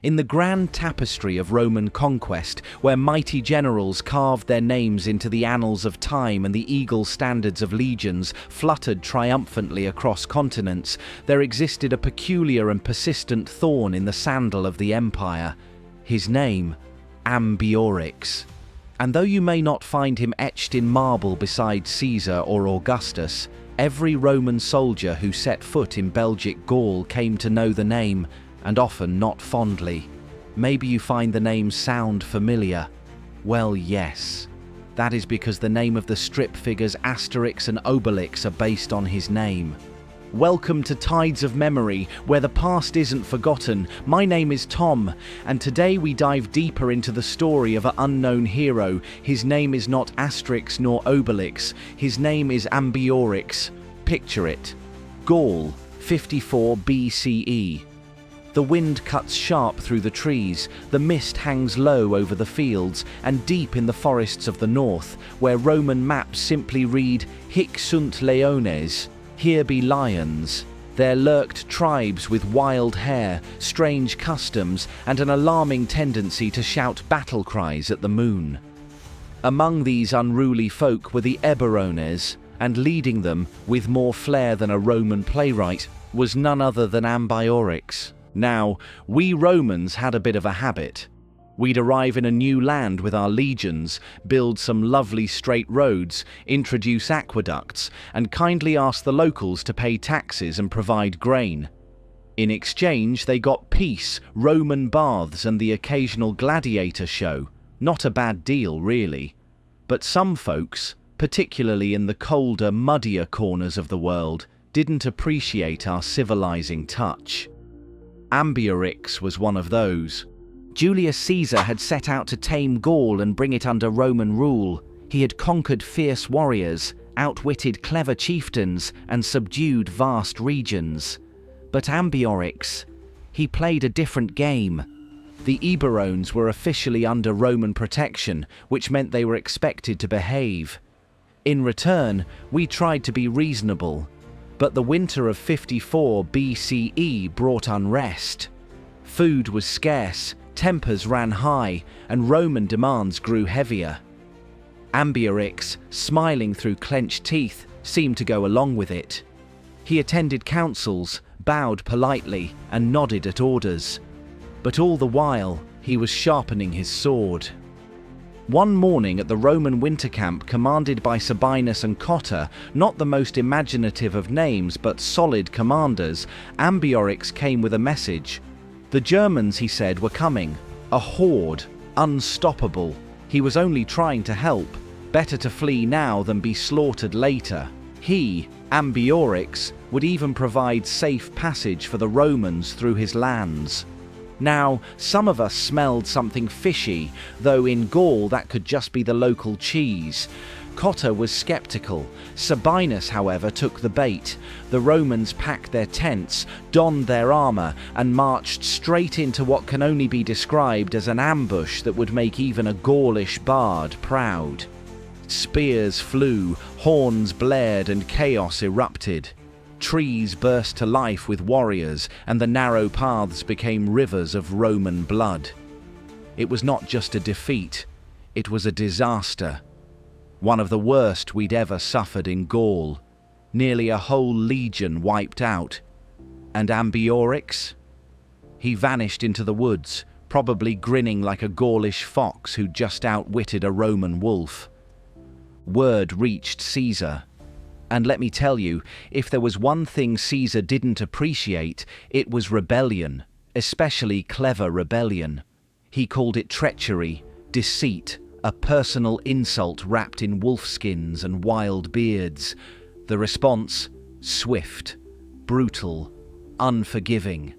In the grand tapestry of Roman conquest, where mighty generals carved their names into the annals of time and the eagle standards of legions fluttered triumphantly across continents, there existed a peculiar and persistent thorn in the sandal of the empire. His name, Ambiorix. And though you may not find him etched in marble beside Caesar or Augustus, every Roman soldier who set foot in Belgic Gaul came to know the name, and often not fondly. Maybe you find the name sound familiar. Well, yes. That is because the name of the strip figures Asterix and Obelix are based on his name. Welcome to Tides of Memory, where the past isn't forgotten. My name is Tom, and today we dive deeper into the story of an unknown hero. His name is not Asterix nor Obelix. His name is Ambiorix. Picture it. Gaul, 54 BCE. The wind cuts sharp through the trees, the mist hangs low over the fields, and deep in the forests of the north, where Roman maps simply read, Hic sunt leones, here be lions, there lurked tribes with wild hair, strange customs, and an alarming tendency to shout battle cries at the moon. Among these unruly folk were the Eburones, and leading them, with more flair than a Roman playwright, was none other than Ambiorix. Now, we Romans had a bit of a habit. We'd arrive in a new land with our legions, build some lovely straight roads, introduce aqueducts, and kindly ask the locals to pay taxes and provide grain. In exchange, they got peace, Roman baths, and the occasional gladiator show. Not a bad deal, really. But some folks, particularly in the colder, muddier corners of the world, didn't appreciate our civilizing touch. Ambiorix was one of those. Julius Caesar had set out to tame Gaul and bring it under Roman rule. He had conquered fierce warriors, outwitted clever chieftains, and subdued vast regions. But Ambiorix, he played a different game. The Eburones were officially under Roman protection, which meant they were expected to behave. In return, we tried to be reasonable. But the winter of 54 BCE brought unrest. Food was scarce, tempers ran high, and Roman demands grew heavier. Ambiorix, smiling through clenched teeth, seemed to go along with it. He attended councils, bowed politely, and nodded at orders. But all the while, he was sharpening his sword. One morning at the Roman winter camp commanded by Sabinus and Cotta, not the most imaginative of names but solid commanders, Ambiorix came with a message. The Germans, he said, were coming. A horde, unstoppable. He was only trying to help. Better to flee now than be slaughtered later. He, Ambiorix, would even provide safe passage for the Romans through his lands. Now, some of us smelled something fishy, though in Gaul that could just be the local cheese. Cotta was skeptical. Sabinus, however, took the bait. The Romans packed their tents, donned their armor, and marched straight into what can only be described as an ambush that would make even a Gaulish bard proud. Spears flew, horns blared, and chaos erupted. Trees burst to life with warriors, and the narrow paths became rivers of Roman blood. It was not just a defeat, it was a disaster. One of the worst we'd ever suffered in Gaul. Nearly a whole legion wiped out. And Ambiorix? He vanished into the woods, probably grinning like a Gaulish fox who'd just outwitted a Roman wolf. Word reached Caesar. And let me tell you, if there was one thing Caesar didn't appreciate, it was rebellion, especially clever rebellion. He called it treachery, deceit, a personal insult wrapped in wolfskins and wild beards. The response? Swift, brutal, unforgiving.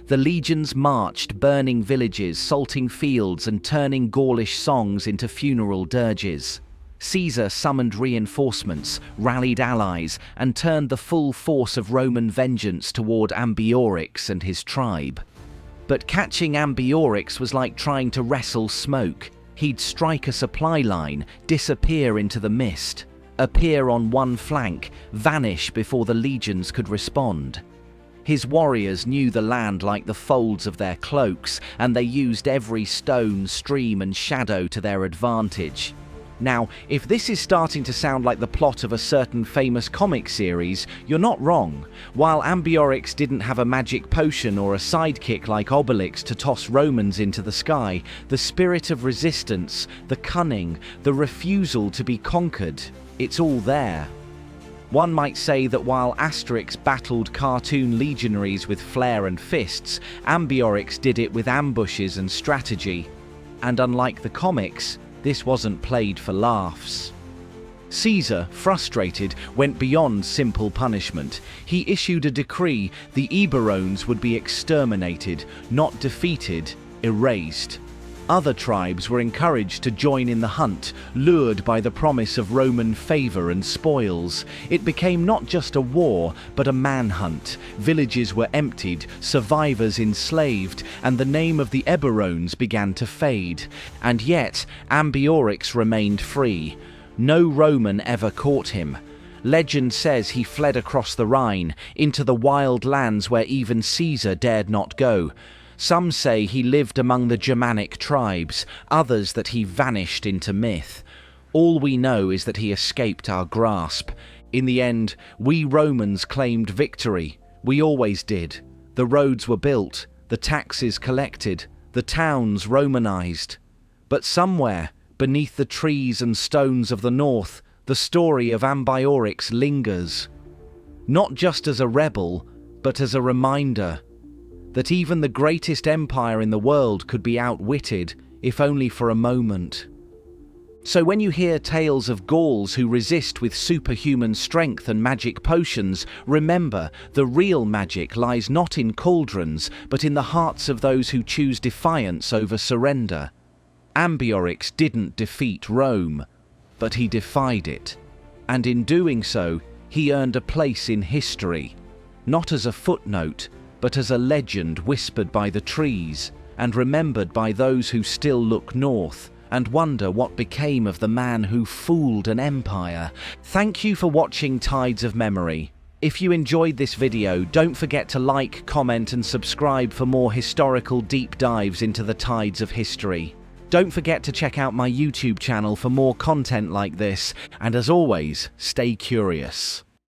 The legions marched, burning villages, salting fields, and turning Gaulish songs into funeral dirges. Caesar summoned reinforcements, rallied allies, and turned the full force of Roman vengeance toward Ambiorix and his tribe. But catching Ambiorix was like trying to wrestle smoke. He'd strike a supply line, disappear into the mist, appear on one flank, vanish before the legions could respond. His warriors knew the land like the folds of their cloaks, and they used every stone, stream and shadow to their advantage. Now, if this is starting to sound like the plot of a certain famous comic series, you're not wrong. While Ambiorix didn't have a magic potion or a sidekick like Obelix to toss Romans into the sky, the spirit of resistance, the cunning, the refusal to be conquered, it's all there. One might say that while Asterix battled cartoon legionaries with flair and fists, Ambiorix did it with ambushes and strategy. And unlike the comics, this wasn't played for laughs. Caesar, frustrated, went beyond simple punishment. He issued a decree the Eburones would be exterminated, not defeated, erased. Other tribes were encouraged to join in the hunt, lured by the promise of Roman favor and spoils. It became not just a war, but a manhunt. Villages were emptied, survivors enslaved, and the name of the Eburones began to fade. And yet, Ambiorix remained free. No Roman ever caught him. Legend says he fled across the Rhine, into the wild lands where even Caesar dared not go. Some say he lived among the Germanic tribes, others that he vanished into myth. All we know is that he escaped our grasp. In the end, we Romans claimed victory. We always did. The roads were built, the taxes collected, the towns Romanized. But somewhere, beneath the trees and stones of the north, the story of Ambiorix lingers. Not just as a rebel, but as a reminder that even the greatest empire in the world could be outwitted, if only for a moment. So when you hear tales of Gauls who resist with superhuman strength and magic potions, remember, the real magic lies not in cauldrons, but in the hearts of those who choose defiance over surrender. Ambiorix didn't defeat Rome, but he defied it. And in doing so, he earned a place in history, not as a footnote, but as a legend whispered by the trees and remembered by those who still look north and wonder what became of the man who fooled an empire. Thank you for watching Tides of Memory. If you enjoyed this video, don't forget to like, comment and subscribe for more historical deep dives into the tides of history. Don't forget to check out my YouTube channel for more content like this, and as always, stay curious.